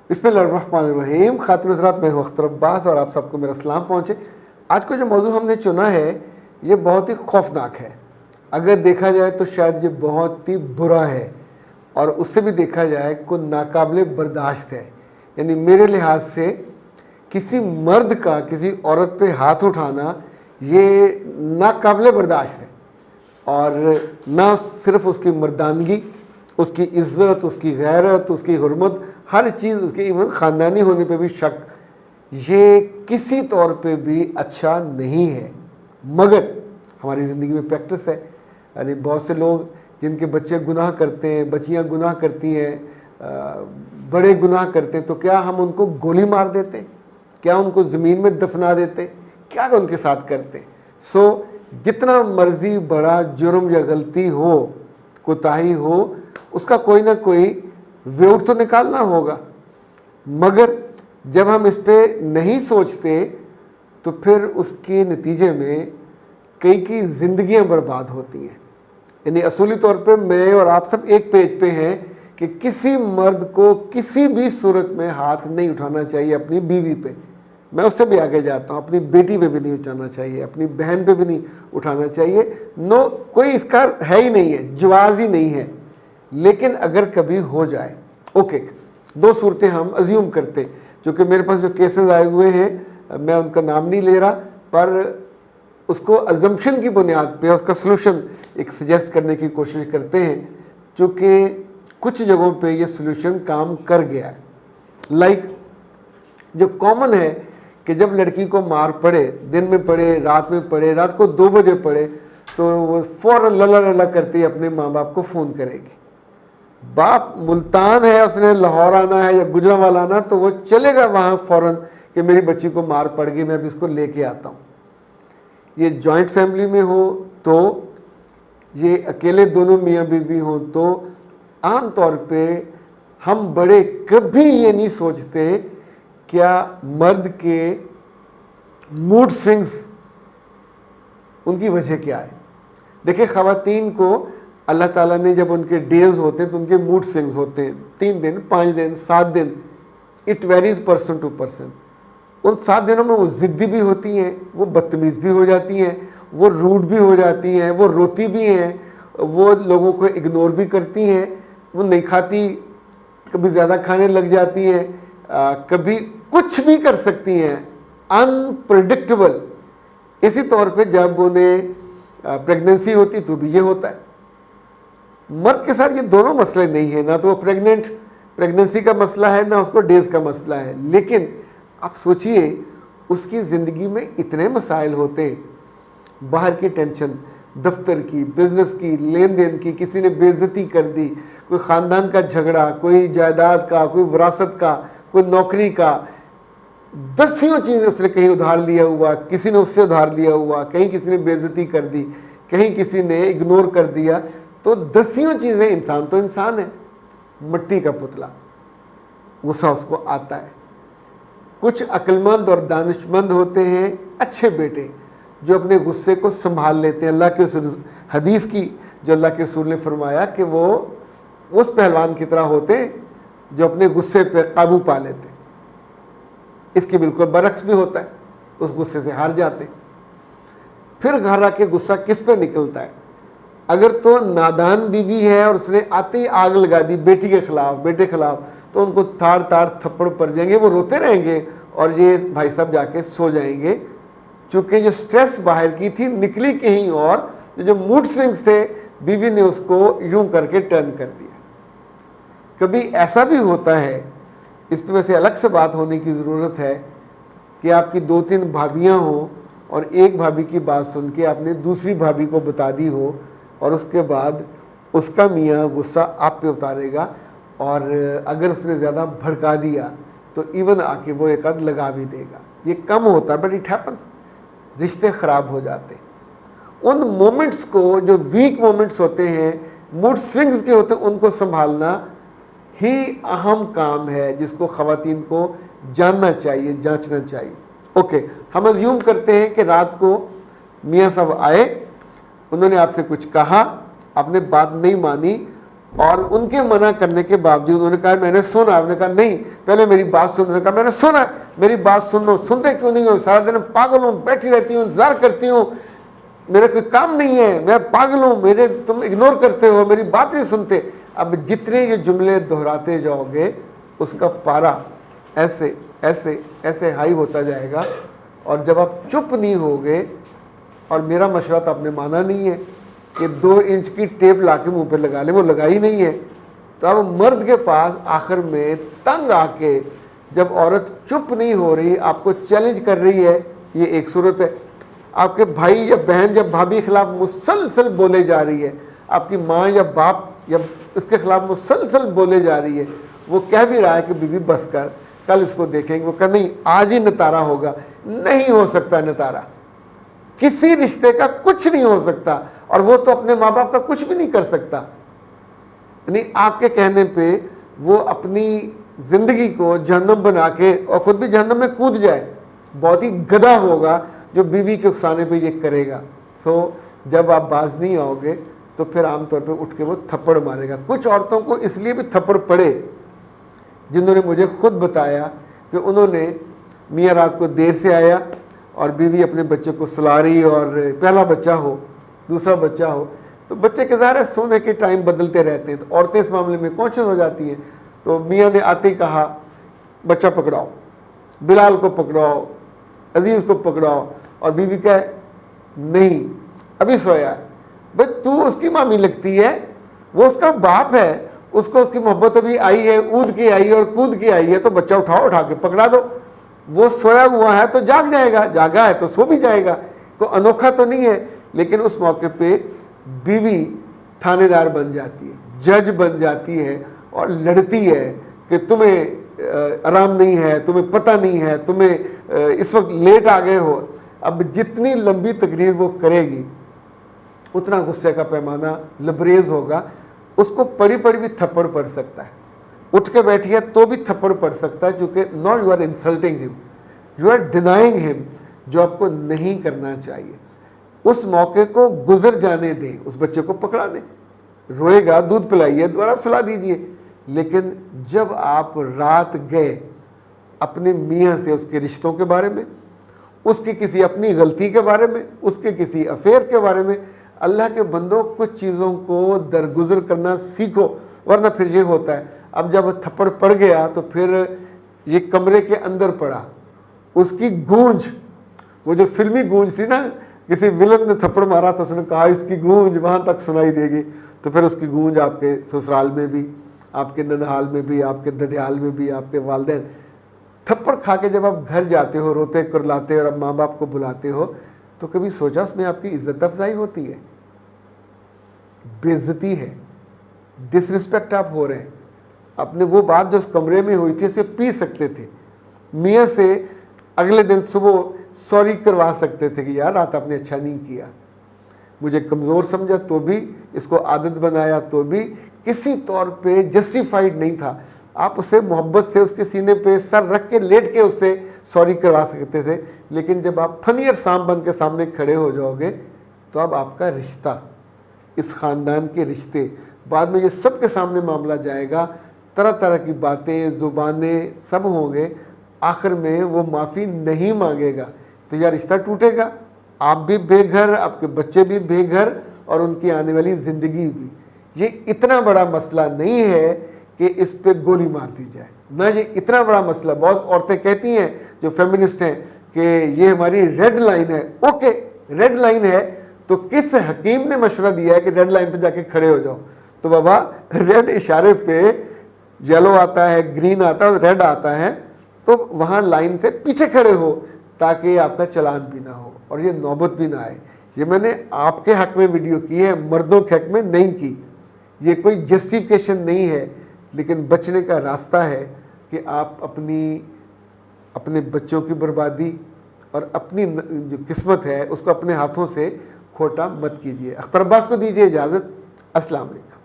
بسم اللہ الرحمن الرحیم. خاتون حضرات، میں ہوں اختر عباس اور آپ سب کو میرا سلام پہنچے. آج کو جو موضوع ہم نے چنا ہے یہ بہت ہی خوفناک ہے. اگر دیکھا جائے تو شاید یہ بہت ہی برا ہے، اور اس سے بھی دیکھا جائے کو ناقابل برداشت ہے. یعنی میرے لحاظ سے کسی مرد کا کسی عورت پہ ہاتھ اٹھانا یہ ناقابل برداشت ہے. اور نہ صرف اس کی مردانگی، اس کی عزت، اس کی غیرت، اس کی حرمت، ہر چیز، اس کے ایون خاندانی ہونے پہ بھی شک، یہ کسی طور پہ بھی اچھا نہیں ہے. مگر ہماری زندگی میں پریکٹس ہے. یعنی بہت سے لوگ جن کے بچے گناہ کرتے ہیں، بچیاں گناہ کرتی ہیں، بڑے گناہ کرتے ہیں، تو کیا ہم ان کو گولی مار دیتے؟ کیا ان کو زمین میں دفنا دیتے؟ کیا ان کے ساتھ کرتے؟ جتنا مرضی بڑا جرم یا غلطی ہو، کوتاہی ہو، اس کا کوئی نہ کوئی ویوٹ تو نکالنا ہوگا. مگر جب ہم اس پہ نہیں سوچتے تو پھر اس کے نتیجے میں کئی کی زندگیاں برباد ہوتی ہیں. یعنی اصولی طور پہ میں اور آپ سب ایک پیج پہ ہیں کہ کسی مرد کو کسی بھی صورت میں ہاتھ نہیں اٹھانا چاہیے اپنی بیوی پہ. میں اس سے بھی آگے جاتا ہوں، اپنی بیٹی پہ بھی نہیں اٹھانا چاہیے، اپنی بہن پہ بھی نہیں اٹھانا چاہیے. کوئی اس کا ہے ہی نہیں ہے، جواز ہی نہیں ہے. لیکن اگر کبھی ہو جائے، اوکے، دو صورتیں ہم ازیوم کرتے. چونکہ میرے پاس جو کیسز آئے ہوئے ہیں میں ان کا نام نہیں لے رہا، پر اس کو ازمپشن کی بنیاد پہ اس کا سلوشن ایک سجیسٹ کرنے کی کوشش کرتے ہیں. چونکہ کچھ جگہوں پہ یہ سلوشن کام کر گیا ہے. لائک جو کامن ہے کہ جب لڑکی کو مار پڑے، دن میں پڑے، رات میں پڑے، رات کو 2 بجے پڑے، تو وہ فوراً للا للا کرتی اپنے ماں باپ کو فون کرے گی. باپ ملتان ہے، اس نے لاہور آنا ہے یا گجرانوالہ آنا، تو وہ چلے گا وہاں فوراً کہ میری بچی کو مار پڑ گئی، میں اب اس کو لے کے آتا ہوں. یہ جوائنٹ فیملی میں ہو تو، یہ اکیلے دونوں میاں بیوی ہوں تو، عام طور پہ ہم بڑے کبھی یہ نہیں سوچتے کیا مرد کے موڈ سوئنگز ان کی وجہ کیا ہے. دیکھیں، خواتین کو اللہ تعالیٰ نے جب ان کے ڈیز ہوتے ہیں تو ان کے موڈ سوئنگز ہوتے ہیں، 3 دن، 5 دن، 7 دن. It varies person to person. ان 7 دنوں میں وہ ضدی بھی ہوتی ہیں، وہ بدتمیز بھی ہو جاتی ہیں، وہ روڈ بھی ہو جاتی ہیں، وہ روتی بھی ہیں، وہ لوگوں کو اگنور بھی کرتی ہیں، وہ نہیں کھاتی، کبھی زیادہ کھانے لگ جاتی ہیں، کبھی کچھ بھی کر سکتی ہیں. انپریڈکٹیبل. اسی طور پہ جب انہیں پریگننسی ہوتی تو بھی یہ ہوتا ہے. مرد کے ساتھ یہ دونوں مسئلے نہیں ہیں، نہ تو وہ پریگننسی کا مسئلہ ہے، نہ اس کو ڈیز کا مسئلہ ہے. لیکن آپ سوچئے اس کی زندگی میں اتنے مسائل ہوتے ہیں، باہر کی ٹینشن، دفتر کی، بزنس کی، لین دین کی، کسی نے بے عزتی کر دی، کوئی خاندان کا جھگڑا، کوئی جائیداد کا، کوئی وراثت کا، کوئی نوکری کا، 10 چیزیں اس نے کہیں ادھار لیا ہوا، کسی نے اس سے ادھار لیا ہوا، کہیں کسی نے بے عزتی کر دی، کہیں کسی نے اگنور کر دیا. تو 10 چیزیں، انسان تو انسان ہے، مٹی کا پتلا، غصہ اس کو آتا ہے. کچھ عقلمند اور دانش مند ہوتے ہیں، اچھے بیٹے، جو اپنے غصے کو سنبھال لیتے ہیں. اللہ کے حدیث کی جو اللہ کے رسول نے فرمایا کہ وہ اس پہلوان کی طرح ہوتے ہیں جو اپنے غصے پہ قابو پا لیتے. اس کے بالکل برعکس بھی ہوتا ہے، اس غصے سے ہار جاتے. پھر گھر آ کے غصہ کس پہ نکلتا ہے؟ اگر تو نادان بیوی ہے اور اس نے آتے ہی آگ لگا دی بیٹی کے خلاف، بیٹے خلاف، تو ان کو تھاڑ تھپڑ پڑ جائیں گے، وہ روتے رہیں گے اور یہ بھائی صاحب جا کے سو جائیں گے. چونکہ جو سٹریس باہر کی تھی نکلی کہیں اور، جو موڈ سوئنگز تھے بیوی نے اس کو یوں کر کے ٹرن کر دیا. کبھی ایسا بھی ہوتا ہے، اس پہ ویسے الگ سے بات ہونے کی ضرورت ہے، کہ آپ کی 2-3 بھابیاں ہوں اور ایک بھابی کی بات سن کے آپ نے دوسری بھابی کو بتا دی ہو، اور اس کے بعد اس کا میاں غصہ آپ پہ اتارے گا، اور اگر اس نے زیادہ بھڑکا دیا تو ایون آ کے وہ ایک آدھ لگا بھی دے گا. یہ کم ہوتا ہے، بٹ اٹ ہیپنس. رشتے خراب ہو جاتے. ان مومنٹس کو، جو ویک مومنٹس ہوتے ہیں، موڈ سوئنگز کے ہوتے ہیں، ان کو سنبھالنا ہی اہم کام ہے، جس کو خواتین کو جاننا چاہیے، جانچنا چاہیے. اوکے، ہم ازیوم کرتے ہیں کہ رات کو میاں صاحب آئے، انہوں نے آپ سے کچھ کہا، آپ نے بات نہیں مانی، اور ان کے منع کرنے کے باوجود انہوں نے کہا میں نے سنا. آپ نے کہا نہیں پہلے میری بات سن. انہوں نے کہا میں نے سنا, میری بات سن لو. سنتے کیوں نہیں ہو؟ سارا دن پاگل ہوں, بیٹھی رہتی ہوں, انتظار کرتی ہوں, میرا کوئی کام نہیں ہے, میں پاگل ہوں, تم اگنور کرتے ہو, میری بات نہیں سنتے. اب جتنے یہ جملے دہراتے جاؤ گے اس کا پارا ایسے ایسے ایسے ہائی ہوتا جائے گا. اور جب آپ چپ نہیں ہوگے, اور میرا مشورہ تو آپ نے مانا نہیں ہے کہ 2 انچ کی ٹیپ لا کے منہ پہ لگا لیں, وہ لگائی نہیں ہے, تو اب مرد کے پاس آخر میں تنگ آ کے جب عورت چپ نہیں ہو رہی, آپ کو چیلنج کر رہی ہے, یہ ایک صورت ہے. آپ کے بھائی یا بہن یا بھابھی کے خلاف مسلسل بولے جا رہی ہے, آپ کی ماں یا باپ یا اس کے خلاف مسلسل بولے جا رہی ہے, وہ کہہ بھی رہا ہے کہ بی بی بس کر, کل اس کو دیکھیں گے, وہ کہ نہیں آج ہی نتارا ہوگا. نہیں ہو سکتا نتارا, کسی رشتے کا کچھ نہیں ہو سکتا, اور وہ تو اپنے ماں باپ کا کچھ بھی نہیں کر سکتا. یعنی آپ کے کہنے پہ وہ اپنی زندگی کو جہنم بنا کے اور خود بھی جہنم میں کود جائے. بہت ہی گدھا ہوگا جو بیوی کے اکسانے پہ یہ کرے گا. تو جب آپ باز نہیں آؤ گے تو پھر عام طور پہ اٹھ کے وہ تھپڑ مارے گا. کچھ عورتوں کو اس لیے بھی تھپڑ پڑے جنہوں نے مجھے خود بتایا کہ انہوں نے میاں رات کو دیر سے آیا اور بیوی اپنے بچے کو سلا رہی, اور پہلا بچہ ہو دوسرا بچہ ہو, تو بچے کے ظاہر ہے سونے کے ٹائم بدلتے رہتے ہیں, تو عورتیں اس معاملے میں کانشیس ہو جاتی ہیں. تو میاں نے آتے ہی کہا بچہ پکڑاؤ, بلال کو پکڑاؤ, عزیز کو پکڑاؤ, اور بیوی کہے نہیں ابھی سویا ہے. بھائی تو اس کی مامی لگتی ہے, وہ اس کا باپ ہے, اس کو اس کی محبت ابھی آئی ہے, اود کی آئی ہے اور کود کی آئی ہے, تو بچہ اٹھاؤ, اٹھا کے پکڑا دو. وہ سویا ہوا ہے تو جاگ جائے گا, جاگا ہے تو سو بھی جائے گا. کوئی انوکھا تو نہیں ہے. لیکن اس موقع پہ بیوی تھانے دار بن جاتی ہے, جج بن جاتی ہے, اور لڑتی ہے کہ تمہیں آرام نہیں ہے, تمہیں پتہ نہیں ہے, تمہیں اس وقت لیٹ آ گئے ہو. اب جتنی لمبی تقریر وہ کرے گی اتنا غصے کا پیمانہ لبریز ہوگا. اس کو پڑی پڑی بھی تھپڑ پڑ سکتا ہے, اٹھ کے بیٹھی ہے تو بھی تھپڑ پڑ سکتا ہے, چونکہ ناٹ یو آر انسلٹنگ ہم, یو آر ڈینائنگ ہم, جو آپ کو نہیں کرنا چاہیے. اس موقع کو گزر جانے دیں, اس بچے کو پکڑا دیں, روئے گا دودھ پلائیے, دوبارہ سلا دیجئے. لیکن جب آپ رات گئے اپنے میاں سے اس کے رشتوں کے بارے میں, اس کی کسی اپنی غلطی کے بارے میں, اس کے کسی افیئر کے بارے میں, اللہ کے بندوں کچھ چیزوں کو درگزر کرنا سیکھو, ورنہ پھر یہ ہوتا ہے. اب جب تھپڑ پڑ گیا تو پھر یہ کمرے کے اندر پڑا, اس کی گونج, وہ جو فلمی گونج تھی نا, کسی ولن نے تھپڑ مارا تھا, اس نے کہا اس کی گونج وہاں تک سنائی دے گی, تو پھر اس کی گونج آپ کے سسرال میں بھی, آپ کے ننہال میں بھی, آپ کے ددیال میں بھی, آپ کے والدین. تھپڑ کھا کے جب آپ گھر جاتے ہو, روتے کرلاتے ہو اور اب ماں باپ کو بلاتے ہو, تو کبھی سوچا اس میں آپ کی عزت افزائی ہوتی ہے؟ بے عزتی ہے, ڈس رسپیکٹ آپ ہو رہے ہیں. اپنے وہ بات جو اس کمرے میں ہوئی تھی اسے پی سکتے تھے, میاں سے اگلے دن صبح سوری کروا سکتے تھے کہ یار رات آپ نے اچھا نہیں کیا, مجھے کمزور سمجھا تو بھی, اس کو عادت بنایا تو بھی, کسی طور پہ جسٹیفائیڈ نہیں تھا. آپ اسے محبت سے اس کے سینے پہ سر رکھ کے لیٹ کے اس سے سوری کروا سکتے تھے. لیکن جب آپ فنی اور سام بن کے سامنے کھڑے ہو جاؤ گے تو اب آپ کا رشتہ, اس خاندان کے رشتے, بعد میں یہ سب کے سامنے معاملہ جائے گا, طرح طرح کی باتیں, زبانیں سب ہوں گے, آخر میں وہ معافی نہیں مانگے گا تو یہ رشتہ ٹوٹے گا, آپ بھی بے گھر, آپ کے بچے بھی بے گھر, اور ان کی آنے والی زندگی بھی. یہ اتنا بڑا مسئلہ نہیں ہے کہ اس پہ گولی مار دی جائے, نہ یہ اتنا بڑا مسئلہ. بہت عورتیں کہتی ہیں جو فیمنسٹ ہیں کہ یہ ہماری ریڈ لائن ہے. اوکے ریڈ لائن ہے تو کس حکیم نے مشورہ دیا ہے کہ ریڈ لائن پہ جا کے کھڑے ہو جاؤ؟ تو بابا ریڈ اشارے پہ یلو آتا ہے, گرین آتا ہے, ریڈ آتا ہے, تو وہاں لائن سے پیچھے کھڑے ہو تاکہ آپ کا چلان بھی نہ ہو اور یہ نوبت بھی نہ آئے. یہ میں نے آپ کے حق میں ویڈیو کی ہے, مردوں کے حق میں نہیں کی. یہ کوئی جسٹیفیکیشن نہیں ہے, لیکن بچنے کا راستہ ہے کہ آپ اپنے بچوں کی بربادی اور اپنی جو قسمت ہے اس کو اپنے ہاتھوں سے کھوٹا مت کیجیے. اختر عباس کو دیجیے اجازت. السلام علیکم.